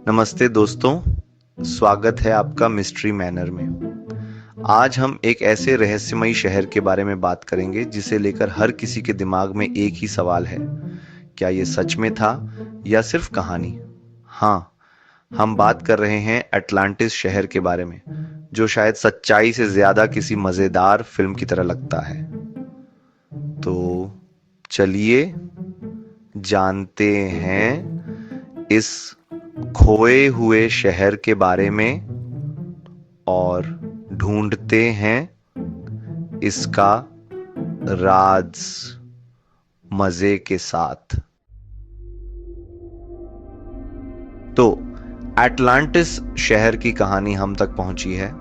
नमस्ते दोस्तों, स्वागत है आपका मिस्ट्री मैनर में। आज हम एक ऐसे रहस्यमयी शहर के बारे में बात करेंगे जिसे लेकर हर किसी के दिमाग में एक ही सवाल है, क्या ये सच में था या सिर्फ कहानी? हाँ, हम बात कर रहे हैं अटलांटिस शहर के बारे में, जो शायद सच्चाई से ज्यादा किसी मजेदार फिल्म की तरह लगता है। तो चलिए जानते हैं इस खोए हुए शहर के बारे में और ढूंढते हैं इसका राज मजे के साथ। तो अटलांटिस शहर की कहानी हम तक पहुंची है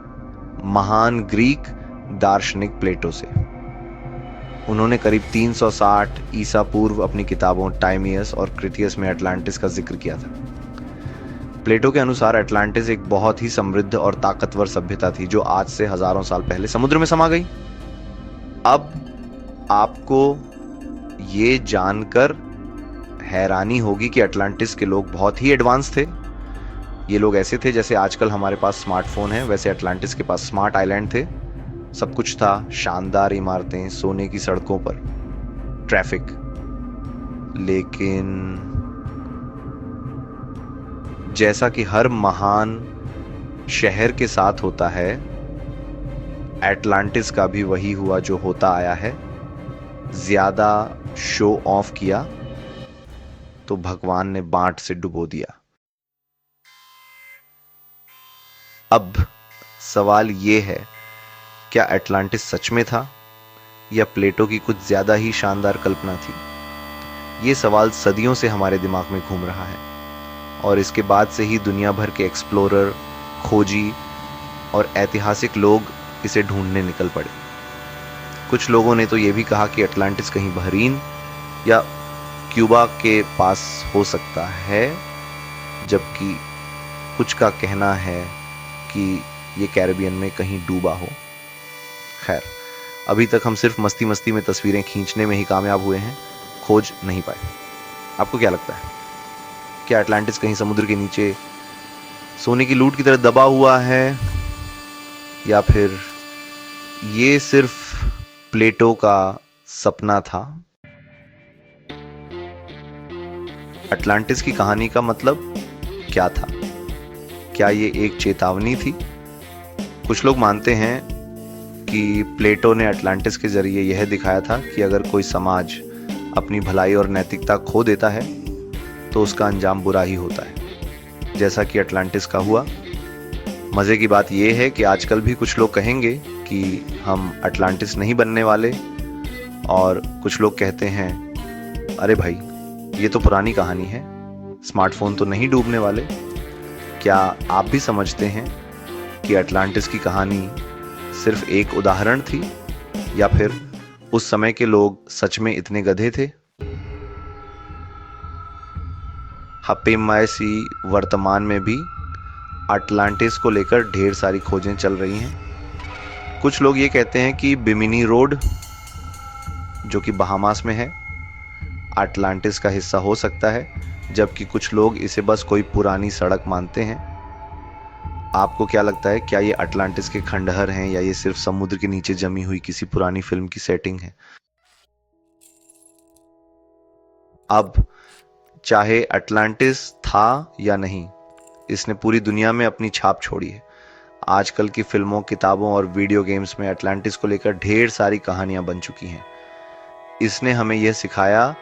महान ग्रीक दार्शनिक प्लेटो से। उन्होंने करीब 360 ईसा पूर्व अपनी किताबों टाइमियस और क्रिटियस में अटलांटिस का जिक्र किया था। प्लेटो के अनुसार अटलांटिस एक बहुत ही समृद्ध और ताकतवर सभ्यता थी जो आज से हजारों साल पहले समुद्र में समा गई। अब आपको ये जानकर हैरानी होगी कि अटलांटिस के लोग बहुत ही एडवांस थे। ये लोग ऐसे थे जैसे आजकल हमारे पास स्मार्टफोन है, वैसे अटलांटिस के पास स्मार्ट आइलैंड थे। सब कुछ था, शानदार इमारतें, सोने की सड़कों पर ट्रैफिक। लेकिन जैसा कि हर महान शहर के साथ होता है, अटलांटिस का भी वही हुआ जो होता आया है। ज्यादा शो ऑफ किया तो भगवान ने बांट से डुबो दिया। अब सवाल ये है, क्या अटलांटिस सच में था या प्लेटो की कुछ ज्यादा ही शानदार कल्पना थी? ये सवाल सदियों से हमारे दिमाग में घूम रहा है और इसके बाद से ही दुनिया भर के एक्सप्लोरर, खोजी और ऐतिहासिक लोग इसे ढूंढने निकल पड़े। कुछ लोगों ने तो यह भी कहा कि अटलांटिस कहीं बहरीन या क्यूबा के पास हो सकता है, जबकि कुछ का कहना है कि ये कैरिबियन में कहीं डूबा हो। खैर, अभी तक हम सिर्फ मस्ती मस्ती में तस्वीरें खींचने में ही कामयाब हुए हैं, खोज नहीं पाए। आपको क्या लगता है, क्या अटलांटिस कहीं समुद्र के नीचे सोने की लूट की तरह दबा हुआ है, या फिर ये सिर्फ प्लेटो का सपना था? अटलांटिस की कहानी का मतलब क्या था? क्या ये एक चेतावनी थी? कुछ लोग मानते हैं कि प्लेटो ने अटलांटिस के जरिए यह दिखाया था कि अगर कोई समाज अपनी भलाई और नैतिकता खो देता है तो उसका अंजाम बुरा ही होता है, जैसा कि अटलांटिस का हुआ। मजे की बात यह है कि आजकल भी कुछ लोग कहेंगे कि हम अटलांटिस नहीं बनने वाले, और कुछ लोग कहते हैं अरे भाई ये तो पुरानी कहानी है, स्मार्टफोन तो नहीं डूबने वाले। क्या आप भी समझते हैं कि अटलांटिस की कहानी सिर्फ एक उदाहरण थी, या फिर उस समय के लोग सच में इतने गधे थे? हपेमायसी वर्तमान में भी अटलांटिस को लेकर ढेर सारी खोजें चल रही हैं। कुछ लोग ये कहते हैं कि बिमिनी रोड, जो कि बहामास में है, अटलांटिस का हिस्सा हो सकता है, जबकि कुछ लोग इसे बस कोई पुरानी सड़क मानते हैं। आपको क्या लगता है, क्या ये अटलांटिस के खंडहर हैं या ये सिर्फ समुद्र के नीचे जमी हुई किसी पुरानी फिल्म की सेटिंग है? अब चाहे अटलांटिस था या नहीं, इसने पूरी दुनिया में अपनी छाप छोड़ी है। आजकल की फिल्मों, किताबों और वीडियो गेम्स में अटलांटिस को लेकर ढेर सारी कहानियां बन चुकी हैं। इसने हमें यह सिखाया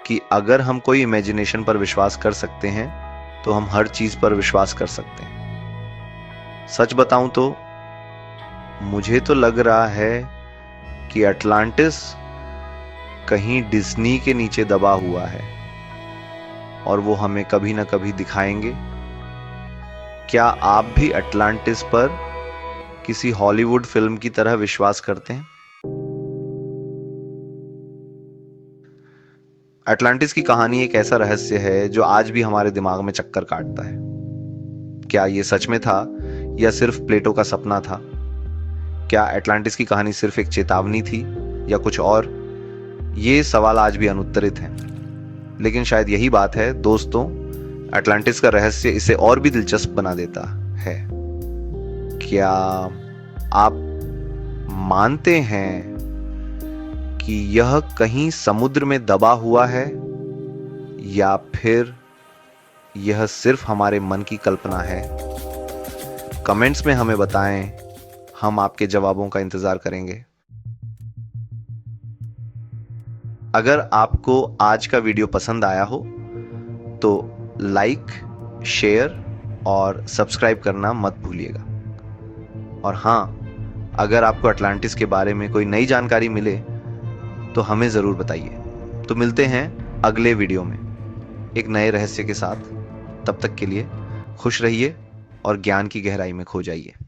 कि अगर हम कोई इमेजिनेशन पर विश्वास कर सकते हैं तो हम हर चीज पर विश्वास कर सकते हैं। सच बताऊं तो मुझे तो लग रहा है कि अटलांटिस कहीं डिज्नी के नीचे दबा हुआ है और वो हमें कभी ना कभी दिखाएंगे। क्या आप भी अटलांटिस पर किसी हॉलीवुड फिल्म की तरह विश्वास करते हैं? अटलांटिस की कहानी एक ऐसा रहस्य है जो आज भी हमारे दिमाग में चक्कर काटता है। क्या ये सच में था या सिर्फ प्लेटो का सपना था? क्या अटलांटिस की कहानी सिर्फ एक चेतावनी थी या कुछ और? ये सवाल आज भी अनुत्तरित हैं। लेकिन शायद यही बात है दोस्तों, अटलांटिस का रहस्य इसे और भी दिलचस्प बना देता है। क्या आप मानते हैं कि यह कहीं समुद्र में दबा हुआ है, या फिर यह सिर्फ हमारे मन की कल्पना है? कमेंट्स में हमें बताएं, हम आपके जवाबों का इंतजार करेंगे। अगर आपको आज का वीडियो पसंद आया हो तो लाइक, शेयर और सब्सक्राइब करना मत भूलिएगा। और हाँ, अगर आपको अटलांटिस के बारे में कोई नई जानकारी मिले तो हमें ज़रूर बताइए। तो मिलते हैं अगले वीडियो में एक नए रहस्य के साथ। तब तक के लिए खुश रहिए और ज्ञान की गहराई में खो जाइए।